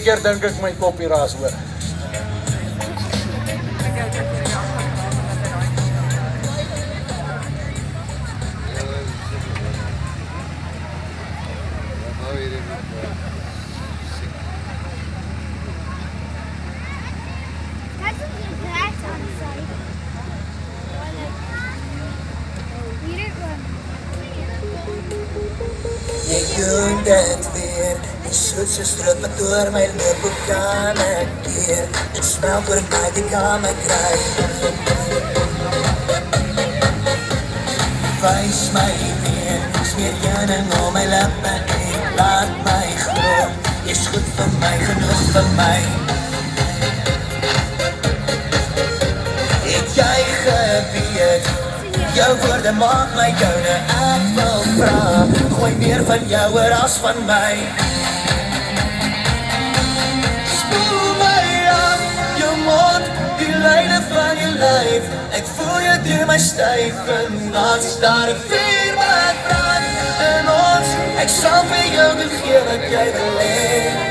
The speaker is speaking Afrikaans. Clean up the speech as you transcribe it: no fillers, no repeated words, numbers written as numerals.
Keer dink ek my koppie raas hoor. Jy doen dit weer, die soetse strip met door my loop, hoe kan ek keer? Dit smelt oor my, die kan my kry. Wys my weer, smeer jeuning om my lippe en laat my glo. Jy's goed vir my, genoeg vir my. Het jy geweet, jou woorde maak my joune, ek wil vraag, gooi meer van jou oor as van my. Spoel my af, jou mond, die lyne van jou lyf, ek voel jou deur my styf, en dan is daar 'n vuur wat brand in ons, ek sal vir jou gegee wat jy wil hê.